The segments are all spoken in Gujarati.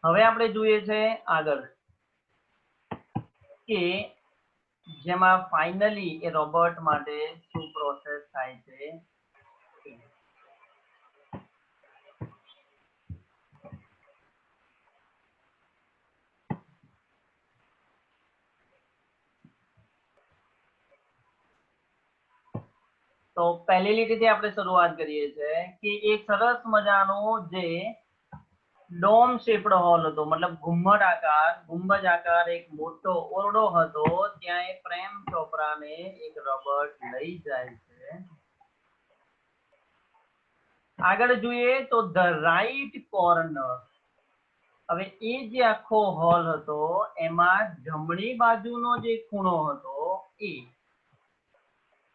હવે આપણે જોઈએ છે આગળ કે જેમાં ફાઇનલી એ રોબોટ માટે શું પ્રોસેસ થાય છે. તો પહેલી લીટીથી આપણે શરૂઆત કરીએ છીએ કે એક સરસ મજાનો જે ડોમ શેપડ હોલ હતો, મતલબ ગુંબજ આકાર એક મોટો ઓરડો હતો. ત્યાં એ પ્રેમ ચોપરાને એક રોબોટ લઈ જાય છે. આગળ જોઈએ તો ધ રાઈટ કોર્નર. હવે એ જે આખો હોલ હતો એમાં જમણી બાજુનો જે ખૂણો હતો એ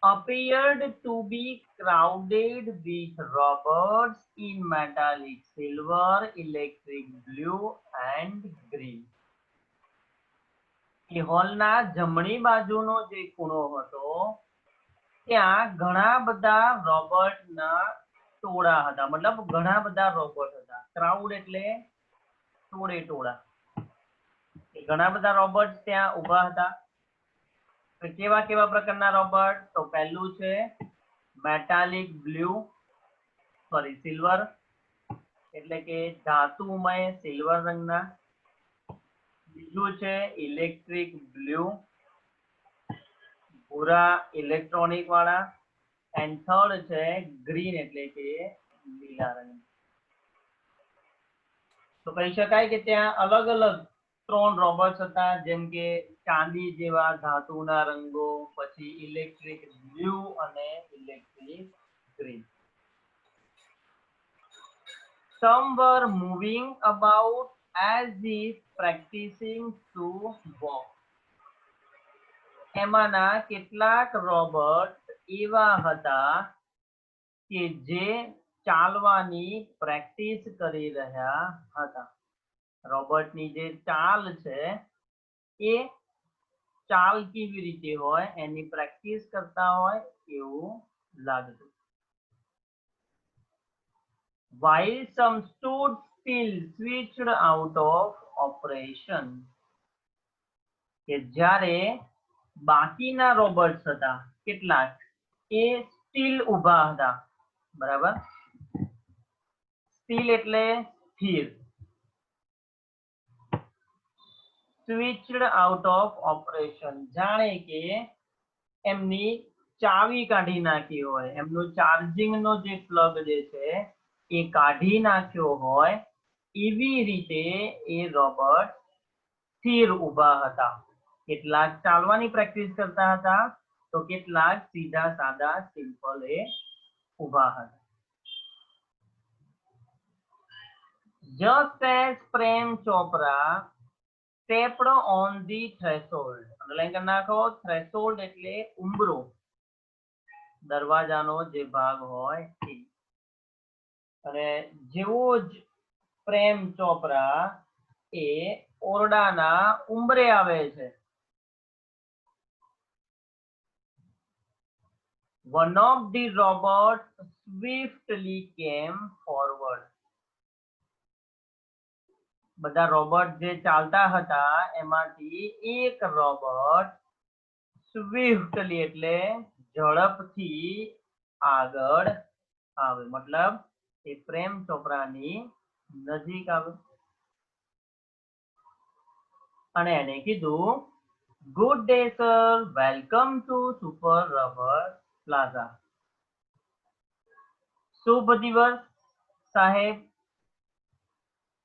appeared to be crowded with robots in metallic silver, electric blue and green. એ હોલના જમણી બાજુનો જે ખૂણો હતો ત્યાં ઘણા બધા રોબોટના ટોળા હતા, મતલબ ઘણા બધા રોબોટ હતા. ક્રાઉડ એટલે ટોળે ટોળા. ઘણા બધા રોબોટ ત્યાં ઊભા હતા. કેવા કેવા પ્રકારના રોબોટ? તો પહેલું છે મેટાલિક બ્લુ, સોરી સિલ્વર, એટલે કે ધાતુમય સિલ્વર રંગના. બીજું છે ઇલેક્ટ્રિક બ્લુ, ભૂરા ઇલેક્ટ્રોનિક વાળા. એન્ડ થર્ડ છે ગ્રીન, એટલે કે લીલા રંગ. તો કહી શકાય કે ત્યાં અલગ અલગ 3 રોબોટ્સ હતા, જેમ કે ચાંદી જેવા ધાતુના રંગો, પછી ઇલેક્ટ્રિક બ્લુ અને electric green. Some were moving about as if practicing to walk. એમાંના કેટલાક રોબોટ એવા હતા કે જે ચાલવાની પ્રેક્ટિસ કરી રહ્યા હતા. રોબોટની જે ચાલ છે એ ચાલ કેવી રીતે હોય એની પ્રેક્ટિસ કરતા હોય એવું લાગતું. While some stood still, switched out of operation. કે જ્યારે બાકીના રોબોટ્સ હતા કેટલાક એ સ્ટીલ ઊભા હતા, બરાબર. સ્ટીલ એટલે સ્થિર. સ્વિચડ આઉટ ઓફ ઓપરેશન, જાણે કે એમની ચાવી કાઢી નાખી હોય, એમનું ચાર્જિંગ નો જે પ્લગ જે છે એ કાઢી નાખ્યો હોય એવી રીતે એ રોબોટ સ્થિર ઊભા હતા. કેટલાક ચાલવાની પ્રેક્ટિસ કરતા હતા તો કેટલાક સીધા સાદા સિમ્પલ એ ઊભા હતા. Just as Prem Chopra stepped on the threshold, underline કરી નાખો. થ્રેશોલ્ડ એટલે ઉંબરો, દરવાજાનો જે ભાગ હોય એ. અને જેવો જ પ્રેમ ચોપરા એ ઓરડાના ઉંબરે આવે છે, one of the robots swiftly came forward. બધા રોબોટ જે ચાલતા હતા એમાંથી એક રોબોટ સ્વિફ્ટલી એટલે ઝડપથી આગળ આવે, મતલબ એ પ્રેમ ચોપરાની નજીક આવે અને એને કીધું, good day sir, welcome to super rubber plaza. શુભ દિવસ સાહેબ,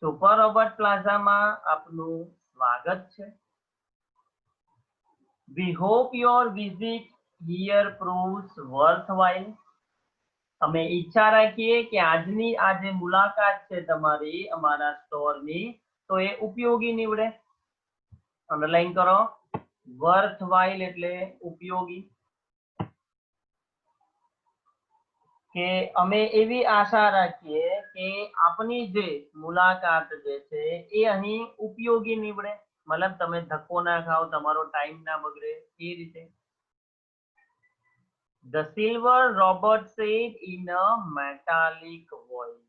સુપર રોબોટ પ્લાઝામાં આપનું સ્વાગત છે. We hope your visit here proves worthwhile. અમે ઈચ્છા રાખીએ કે આજની આ જે મુલાકાત છે તમારી અમારા સ્ટોરની તો એ ઉપયોગી નીવડે. અંડરલાઈન કરો. વર્થવાઇલ એટલે ઉપયોગી. કે અમે એવી આશા રાખીએ કે આપની જે મુલાકાત જે છે એ અહીં ઉપયોગી નીવડે, મતલબ તમે ધક્કો ના ખાઓ, તમારો ટાઈમ ના બગડે એ રીતે. The silver robot said in a metallic voice.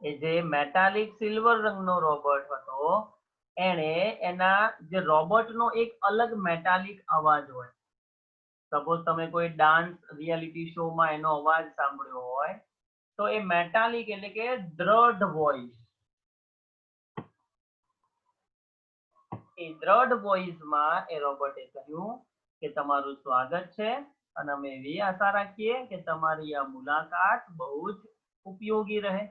એ જે મેટાલિક સિલ્વર રંગનો રોબોટ હતો એને એના જે રોબોટનો એક અલગ મેટાલિક અવાજ હોય. સપોઝ તમે કોઈ ડાન્સ રિયાલિટી શોમાં એનો અવાજ સાંભળ્યો હોય તો એ મેટાલિક એટલે કે દ્રઢ વોઇસ, એ દ્રઢ વોઇસમાં એ રોબોટે કહ્યું કે તમારું સ્વાગત છે અને અમે એવી આશા રાખીએ કે તમારી આ મુલાકાત બહુ જ ઉપયોગી રહે.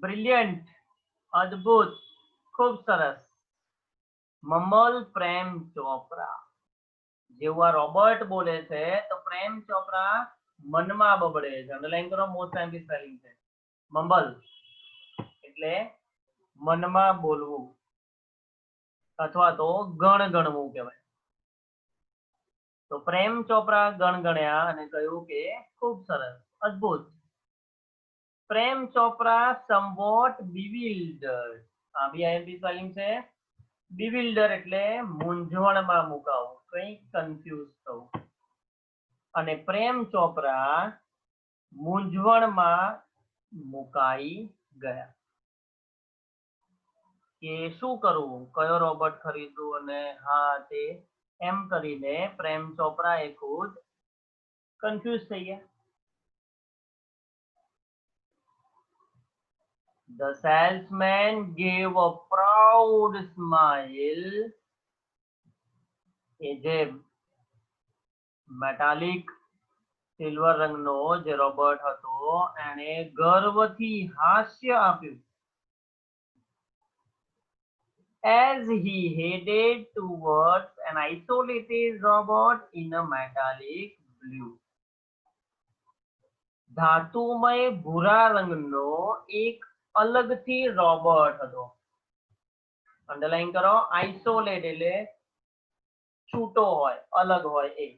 બ્રિલિયન્ટ, અદ્ભુત, ખૂબ સરસ. મમલ પ્રેમ ચોપરા. જેવું આ રોબર્ટ બોલે છે તો પ્રેમ ચોપરા મનમાં બબડે છે. અંડરલાઈન કરો, મોસ્ટ ટાઈમ સ્પેલિંગ છે. મમલ એટલે મનમાં બોલવું અથવા તો ગણવું કહેવાય. તો પ્રેમ ચોપરા ગણગણ્યા અને કહ્યું કે ખૂબ સરસ, અદ્ભુત. Prem Chopra somewhat bewildered. આ બી આઈએમપી સ્પેલિંગ છે. bewilder એટલે મૂંઝવણમાં મુકાવું, કંઈક કન્ફ્યુઝ થવું. અને પ્રેમ ચોપરા મૂંઝવણમાં મુકાઈ ગયા કે શું કરવું, કયો રોબોટ ખરીદવું અને હા તે એમ કરીને પ્રેમ ચોપરા એ ખુદ કન્ફ્યુઝ થઈ ગયા. The salesman gave a proud smile. એ જે મેટાલિક સિલ્વર રંગનો જે રોબોટ હતો એને ગર્વથી હાસ્ય આપ્યું. As he headed towards an isolated robot in a metallic blue. ધાતુમય ભૂરા રંગનો એક અલગથી રોબોટ હતો. અંડરલાઈન કરો, આઇસોલેટ એટલે છૂટો હોય, અલગ હોય એ.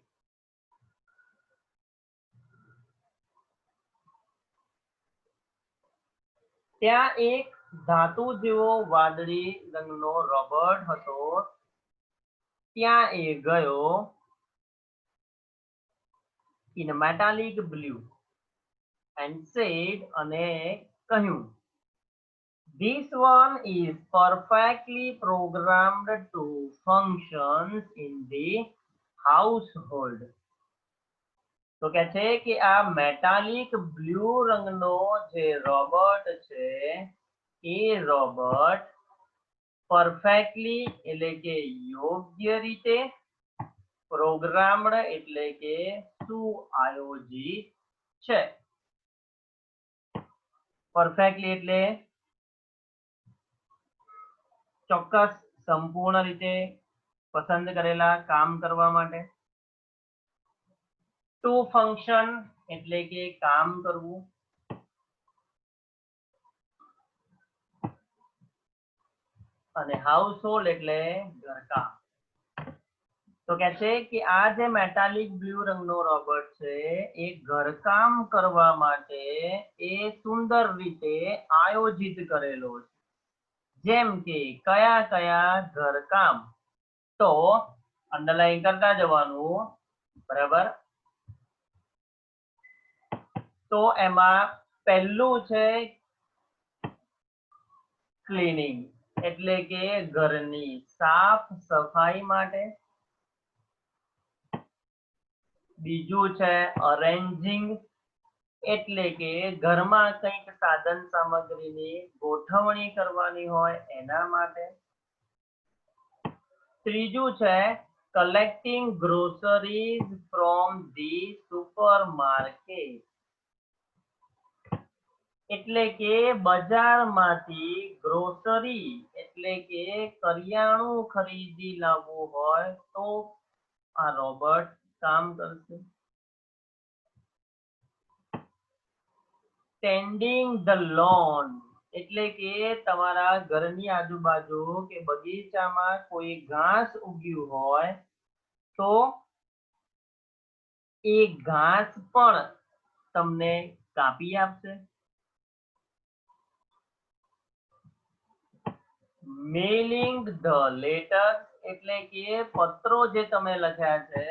ત્યાં એક ધાતુ જેવો વાદળી રંગનો રોબોટ હતો. ત્યાં એ ગયો in a metallic blue and said, અને કહ્યું, this one is perfectly programmed to functions in the household. તો કે છે કે આ મેટાલિક બ્લુ રંગનો જે રોબોટ છે એ રોબોટ પરફેક્ટલી એટલે કે યોગ્ય રીતે, પ્રોગ્રામ્ડ એટલે કે સુઆયોજિત છે. પરફેક્ટલી એટલે ચોક્કસ, સંપૂર્ણ રીતે પસંદ કરેલા કામ કરવા માટે. ટુ ફંક્શન એટલે કે કામ કરવું. અને હાઉસહોલ્ડ એટલે ઘરકામ. તો કે છે કે આ જે મેટાલિક બ્લુ રંગનો રોબોટ છે એ ઘરકામ કરવા માટે એ સુંદર રીતે આયોજિત કરેલો છે. જેમ કે કયા કયા ઘરકામ, તો અંડરલાઈન કરતા જવાનું, બરાબર. તો એમાં પહેલું છે ક્લીનિંગ એટલે કે ઘરની સાફ સફાઈ માટે. બીજું છે અરેન્જિંગ એટલે કે ઘરમાં કંઈક સાધન સામગ્રીની ગોઠવણી કરવાની હોય એના માટે. ત્રીજું છે collecting groceries from the supermarket એટલે કે બજારમાંથી ગ્રોસરી એટલે કે કરિયાણું ખરીદી લાવવું હોય તો આ રોબોટ કામ કરશે. ટેન્ડિંગ ધ લોન એટલે કે તમારા ઘરની આજુબાજુ કે બગીચામાં કોઈ ઘાસ ઉગ્યું હોય તો એ ઘાસ પણ તમને કાપી આપશે. મેલિંગ ધ લેટર એટલે કે પત્રો જે તમે લખ્યા છે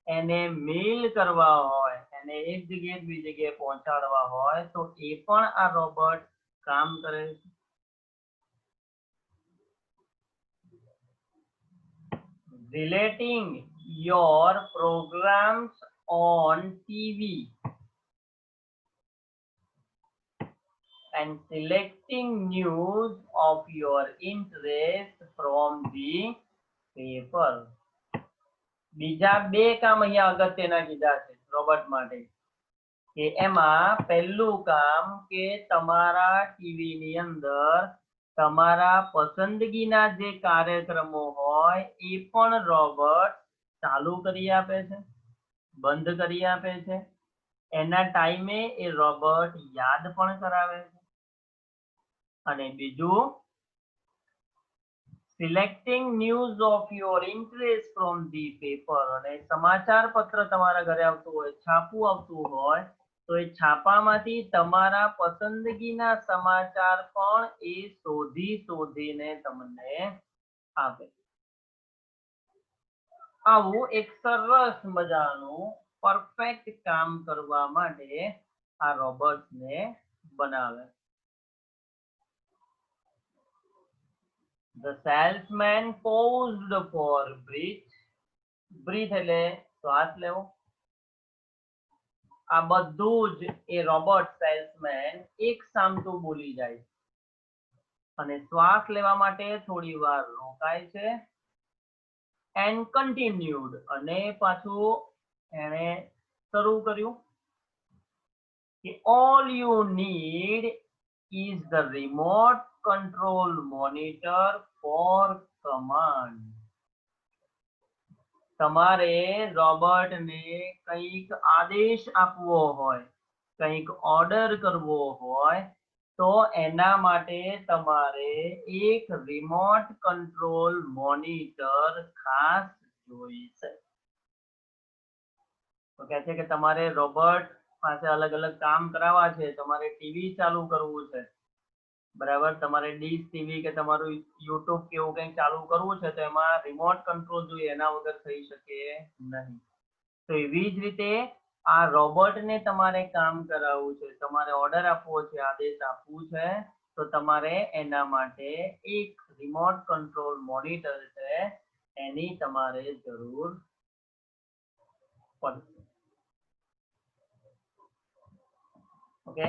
એને મેલ કરવા હોય, એને એક જગ્યાએ બીજી જગ્યાએ પહોંચાડવા હોય તો એ પણ આ રોબોટ કામ કરે છે. Relating your programs on TV and selecting news of your interest from the paper. બીજા બે કામ અહીંયા અગત્યના કીધા છે રોબોટ માટે કે એમાં પહેલું કામ કે તમારા ટીવી ની અંદર તમારા પસંદગીના જે કાર્યક્રમો હોય એ પણ રોબોટ ચાલુ કરી આપે છે, બંધ કરી આપે છે, એના ટાઈમે એ રોબોટ યાદ પણ કરાવે છે. અને બીજું selecting news of your interest from the paper, અને સમાચાર પત્ર તમારા ઘરે આવતું હોય, છાપું આવતું હોય તો એ છાપામાંથી તમારા પસંદગીના સમાચાર પણ એ શોધીને તમને આપે. આવું એક સરસ મજાનું પરફેક્ટ કામ કરવા માટે આ રોબોટ્સને બનાવે. The salesman paused for breath. Breath એટલે શ્વાસ લેવો. આ બધું જ એ રોબોટ સેલ્સમેન એક સામટું બોલી જાય અને શ્વાસ લેવા માટે થોડી વાર રોકાય છે. And continued, અને પાછું એણે શરૂ કર્યું કે all you need is the remote control monitor for command. તમારે રોબોટને કંઈક આદેશ આપવો હોય, કંઈક ઓર્ડર કરવો હોય તો એના માટે તમારે એક રિમોટ કંટ્રોલ મોનિટર ખાસ જોઈશે. તો કહે છે કે તમારે રોબોટ પાસે અલગ અલગ કામ કરાવવા છે, તમારે ટીવી ચાલુ કરવું છે, બરાબર, તમારે ડીશ ટીવી કે તમારું યુટ્યુબ કે એવું કંઈક ચાલુ કરવું છે તો એમાં રિમોટ કંટ્રોલ જોઈએ, એના વગર થઈ શકે નહીં. તો એવી જ રીતે આ રોબોટને તમારે કામ કરાવવું છે, તમારે ઓર્ડર આપવો છે, આદેશ આપવું છે તો તમારે એના માટે એક રિમોટ કંટ્રોલ મોનિટર છે એની તમારે જરૂર પડશે. ઓકે,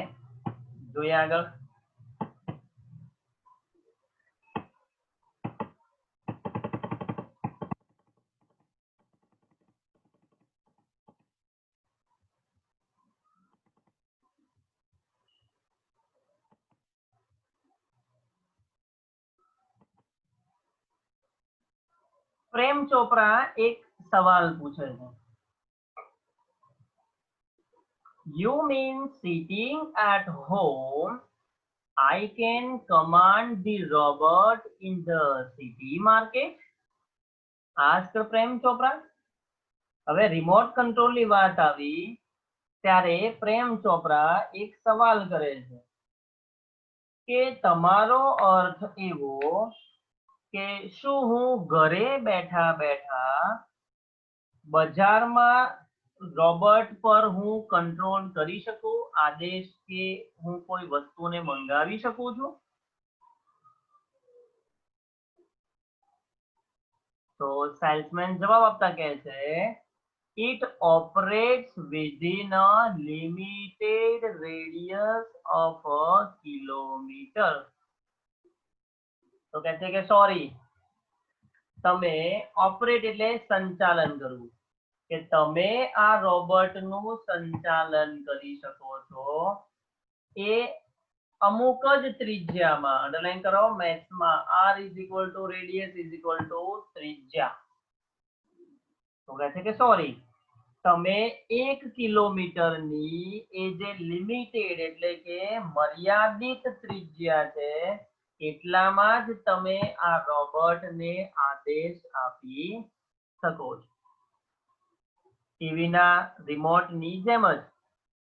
જોઈએ આગળ. પ્રેમ ચોપરા એક સવાલ પૂછે છે. You mean sitting at home, I can command the robot in the city market? Ask Prem Chopra. હવે રિમોટ કંટ્રોલ ની વાત આવી ત્યારે પ્રેમ ચોપરા એક સવાલ કરે છે કે તમારો અર્થ એવો કે શું હું ઘરે બેઠા બેઠા બજારમાં રોબોટ પર હું કંટ્રોલ કરી શકું, આદેશ કે હું કોઈ વસ્તુને મંગાવી શકું છું? તો સેલ્સમેન જવાબ આપતા કહે છે it operates within a limited radius of a kilometer. તો કહે છે કે સોરી, તમે ઓપરેટ એટલે સંચાલન કરવું, કે તમે આ રોબોટનું સંચાલન કરી શકો છો એ અમુક જ ત્રિજ્યામાં, અંડરલાઈન કરો મેથ્સમાં r = રેડિયસ = ત્રિજ્યા. તો કહે છે કે સોરી, તમે 1 કિલોમીટરની એ જે લિમિટેડ એટલે કે મર્યાદિત ત્રિજ્યા છે એટલામાં જ તમે આ રોબોટને આદેશ આપી શકો છો. ટીવીના રિમોટની જેમ જ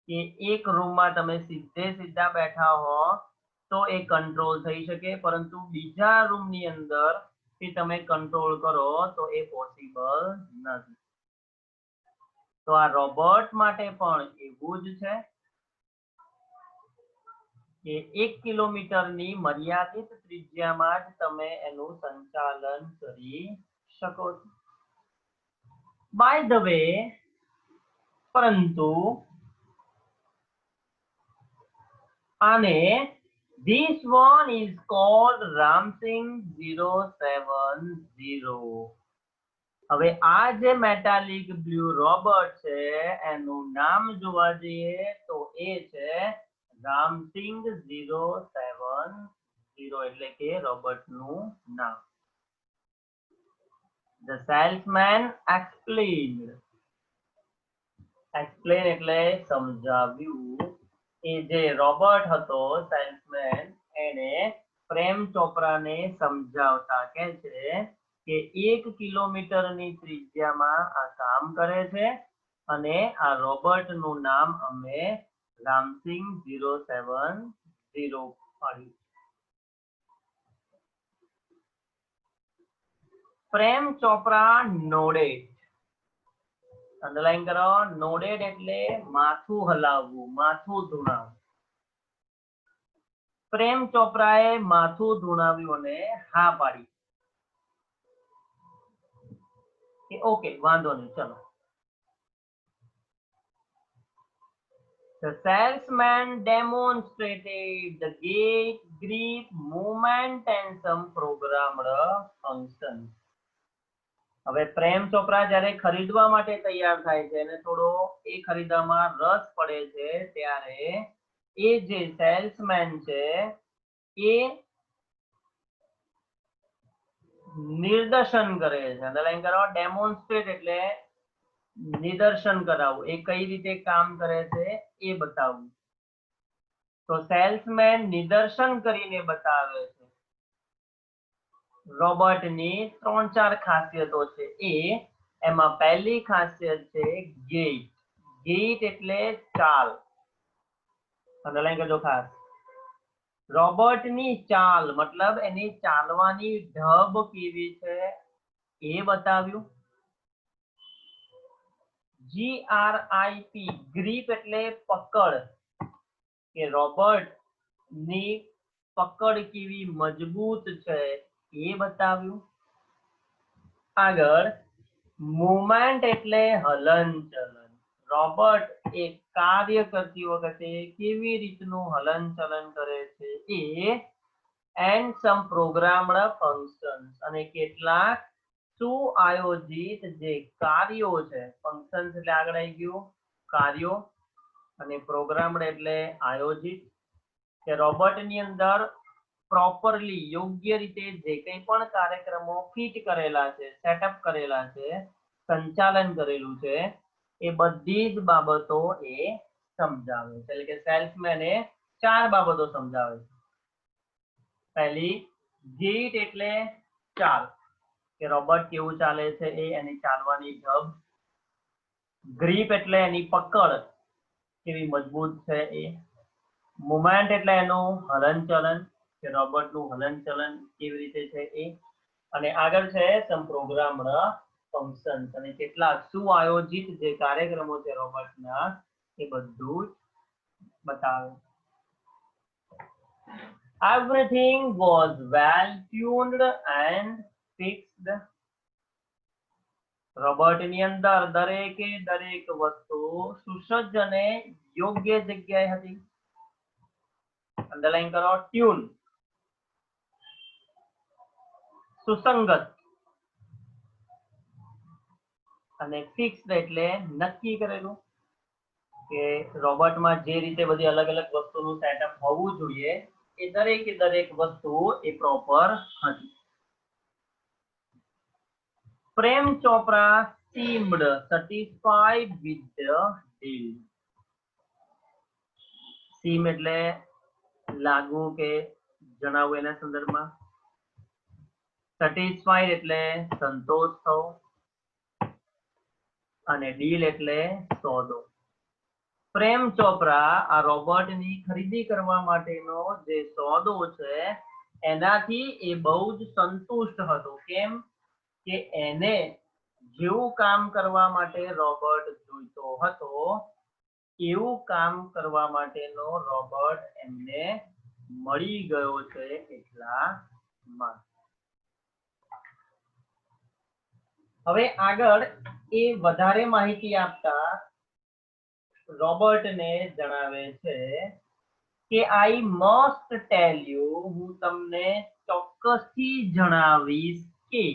કે એક રૂમમાં તમે સીધા બેઠા હો તો એ કંટ્રોલ થઈ શકે, પરંતુ બીજા રૂમની અંદર થી તમે કંટ્રોલ કરો તો એ પોસિબલ નથી. તો આ રોબોટ માટે પણ એવું જ છે કે 1 કિલોમીટરની મર્યાદિત ત્રિજ્યામાં જ તમે એનું સંચાલન કરી શકો છો. બાય ધ વે, પરંતુ આને this one is called Ramsing 070. હવે આ જે મેટાલિક બ્લુ રોબોટ છે એનું નામ જોવા જઈએ તો એ છે રામસિંગ 070 એટલે કે રોબોટનું નામ. The salesman explained. Explain એટલે સમજાવ્યું. એ જે રોબોટ હતો સેલ્સમેન એને પ્રેમ ચોપરાને સમજાવતા કહે છે કે 1 કિલોમીટરની ત્રિજ્યામાં આ કામ કરે છે અને આ રોબોટનું નામ અમે રામસિંગ 070 પાડ્યું. પ્રેમ ચોપરા નોડેડ. અંડરલાઈન કરો. નોડેડ એટલે માથું હલાવવું, માથું ધુણાવવું. પ્રેમ ચોપરાએ માથું ધુણાવ્યું અને હા પાડી કે ઓકે વાંધો નહીં, ચલો. The salesman demonstrated the gait, grip, movement and some programmed functions. હવે પ્રેમ ચોપરા જ્યારે ખરીદવા માટે તૈયાર થાય છે અને થોડો એ ખરીદવામાં રસ પડે છે ત્યારે એ જે સેલ્સમેન છે એ નિદર્શન કરે છે. અંડરલાઈન કરો. ડેમોન્સ્ટ્રેટ એટલે નિદર્શન કરાવવું, એ કઈ રીતે કામ કરે છે એ બતાવવું. તો સેલ્સમેન નિદર્શન કરીને બતાવે છે. રોબોટની 3-4 ખાસિયતો છે. એમાં પહેલી ખાસિયત છે ગેટ. ગેટ એટલે ચાલ. અંડરલાઈન કરજો ખાસ. રોબોટની ચાલ મતલબ એની ચાલવાની ઢબ કેવી છે એ બતાવ્યું. GRIP ગ્રીપ એટલે પકડ, કે રોબોટ ની પકડ કેવી મજબૂત છે એ બતાવ્યું. આગળ મુવમેન્ટ એટલે હલનચલન. રોબોટ એ કાર્ય કરતી વખતે કેવી રીતનું હલનચલન કરે છે એ. એન્ડ સમ પ્રોગ્રામ્ડ ફંક્શન્સ અને કેટલાક સુઆયોજિત જે કાર્યો છે. ફંક્શન્સ એટલે આગળ આવી ગયું કાર્યો અને પ્રોગ્રામ્ડ એટલે આયોજિત. કે રોબોટની અંદર પ્રોપરલી યોગ્ય રીતે જે કંઈ પણ કાર્યક્રમો ફિટ કરેલા છે, સેટઅપ કરેલા છે, સંચાલન કરેલું છે એ બધી જ બાબતો એ સમજાવે છે. એટલે કે સેલ્સમેને 4 બાબતો સમજાવે છે. પહેલી ગેટ એટલે ચાલ, કે રોબોટ કેવું ચાલે છે એ, એની ચાલવાની ઢબ. ગ્રીપ એટલે એની પકડ કેવી મજબૂત છે એ. મુવમેન્ટ એટલે એનું હલનચલન, કે રોબોટનું હલનચલન કેવી રીતે છે એ. અને આગળ છે સમ પ્રોગ્રામ્ડ ફંક્શન્સ અને કેટલાક સુઆયોજિત જે કાર્યક્રમો છે રોબોટના એ બધું જ બતાવે. Everything was well tuned and fixed. રોબોટની અંદર દરેકે દરેક વસ્તુ સુસજ્જ અને યોગ્ય જગ્યાએ હતી. અંડરલાઈન કરો. ટ્યુન સુસંગત અને ફિક્સ્ડ એટલે નક્કી કરેલું, કે રોબોટમાં જે રીતે બધી અલગ અલગ વસ્તુનું સેટઅપ હોવું જોઈએ એ દરેકે દરેક વસ્તુ એ પ્રોપર હતી. Prem Chopra seemed satisfied with the deal. seem એટલે લાગવું કે જણાવવું એના સંદર્ભમાં. સેટિસ્ફાઈડ એટલે સંતોષ થવો અને ડીલ એટલે સોદો. પ્રેમ ચોપરા આ રોબોટની ખરીદી કરવા માટેનો જે સોદો છે એનાથી એ બહુ જ સંતુષ્ટ હતો. કેમ કે એને જેવું કામ કરવા માટે રોબોટ જોઈતો હતો એવું કામ કરવા માટેનો રોબોટ એમને મળી ગયો છે એટલામાં. હવે આગળ એ વધારે માહિતી આપતા રોબોટને જણાવે છે કે આઈ મસ્ટ ટેલ યુ, હું તમને ચોક્કસથી જણાવીશ કે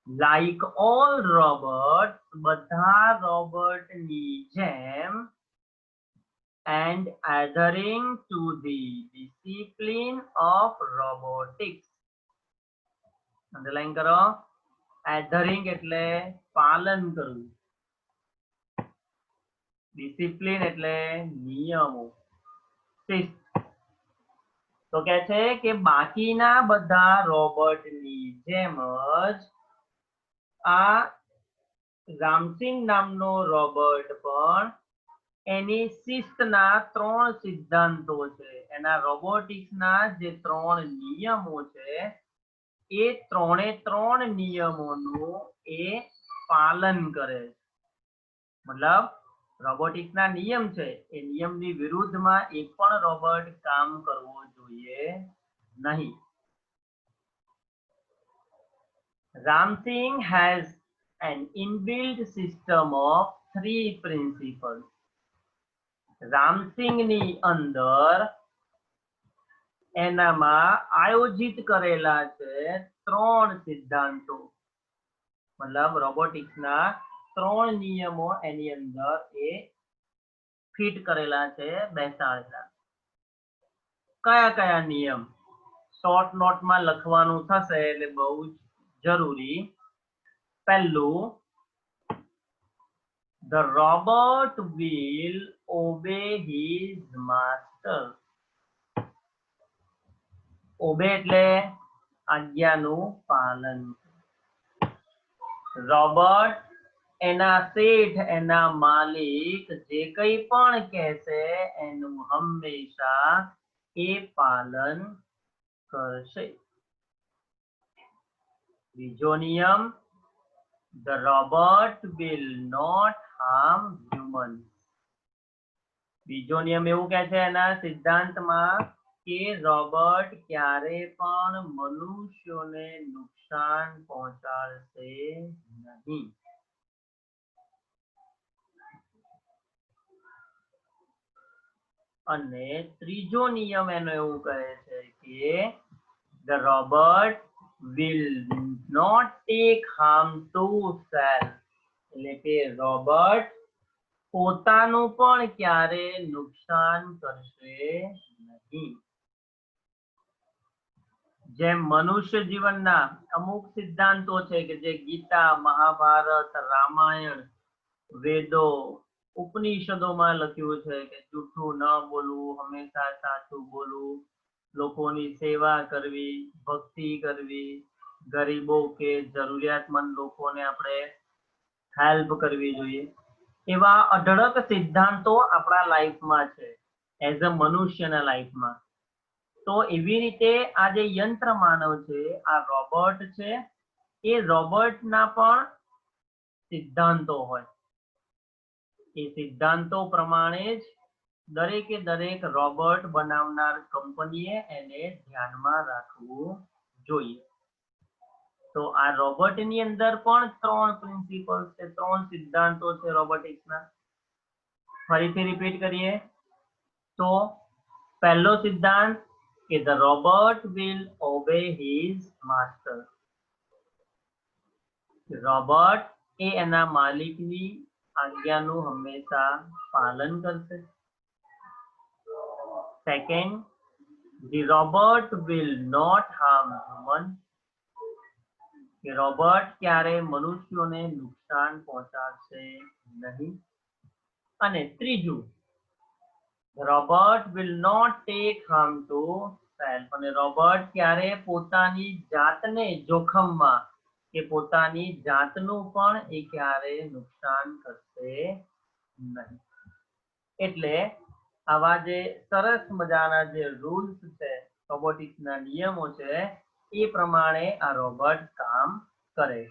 લાઈક ઓલ રોબોટ, બધા રોબોટની જેમ, and adhering to the discipline of robotics. Underline કરો. adhering એટલે પાલન કરવું, ડિસિપ્લિન એટલે નિયમો, શિસ્ત. તો કે છે કે બાકીના બધા રોબોટની જેમ જ આ રામસિંગ નામનો રોબોટ પણ એની શિસ્તના 3 સિદ્ધાંતો છે, એના રોબોટિક્સના જે 3 નિયમો છે એ 3 નિયમોનું એ પાલન કરે છે. મતલબ રોબોટિક્સના નિયમ છે એ નિયમની વિરુદ્ધમાં એક પણ રોબોટ કામ કરવો જોઈએ નહીં. Ramsing has an inbuilt system of 3 principles. રામસિંગની અંદર એનામાં આયોજિત કરેલા છે 3 સિદ્ધાંતો, મતલબ રોબોટિક્સના 3 નિયમો એની અંદર એ ફિટ કરેલા છે, બેસાડેલા. કયા કયા નિયમ? શોર્ટ નોટમાં લખવાનું થશે એટલે બહુ જરૂરી. પહેલું, the robot will obey his master. obey એટલે આજ્ઞાનું પાલન. રોબોટ એના શેઠ, એના માલિક જે કંઈ પણ કહેશે એનું હંમેશા એ પાલન કરશે. બીજો નિયમ, the robot will not harm humans. બીજો નિયમ એવું કહે છે એના સિદ્ધાંતમાં કે રોબોટ ક્યારે પણ મનુષ્યોને નુકસાન પહોંચાડશે નહીં. અને ત્રીજો નિયમ એનો એવું કહે છે કે the robot will not take harm to self. એટલે કે રોબોટ પોતાનું પણ ક્યારે નુકસાન કરશે નહીં. જેમ મનુષ્ય જીવનના અમુક સિદ્ધાંતો છે કે જે ગીતા, મહાભારત, રામાયણ, વેદો, ઉપનિષદોમાં લખ્યું છે કે જૂઠું ન બોલવું, હંમેશા સાચું બોલવું, લોકોની સેવા કરવી, ભક્તિ કરવી, ગરીબો કે જરૂરિયાતમંદ લોકોને આપણે હેલ્પ કરવી જોઈએ. એવા અઢળક સિદ્ધાંતો આપણા લાઈફમાં છે, એઝ અ મનુષ્યના લાઈફમાં. તો એવી રીતે આ જે યંત્ર માનવ છે, આ રોબોટ છે, એ રોબોટના પણ સિદ્ધાંતો હોય. એ સિદ્ધાંતો પ્રમાણે જ દરેકે દરેક રોબોટ બનાવનાર કંપનીએ એને ધ્યાનમાં રાખવું જોઈએ. તો આ રોબોટની અંદર પણ 3 પ્રિન્સિપલ્સ છે, 3 સિદ્ધાંતો છે રોબોટિક્સના. ફરીથી રિપીટ કરીએ તો પહેલો સિદ્ધાંત કે the robot will obey his master. Robot એ એના માલિકની આજ્ઞાનું હંમેશા પાલન કરશે. Second, the robot will not harm humans. કે રોબોટ ક્યારે મનુષ્યોને નુકસાન પહોંચાડશે નહીં. અને ત્રીજું, robot will not take harm to self. અને રોબોટ ક્યારે પોતાની જાતને જોખમમાં કે પોતાની જાતનું પણ એ ક્યારે નુકસાન કરશે નહીં. એટલે આવા જે સરસ મજાના જે રૂલ્સ છે, રોબોટિક્સના નિયમો છે, એ પ્રમાણે આ રોબોટ કામ કરે.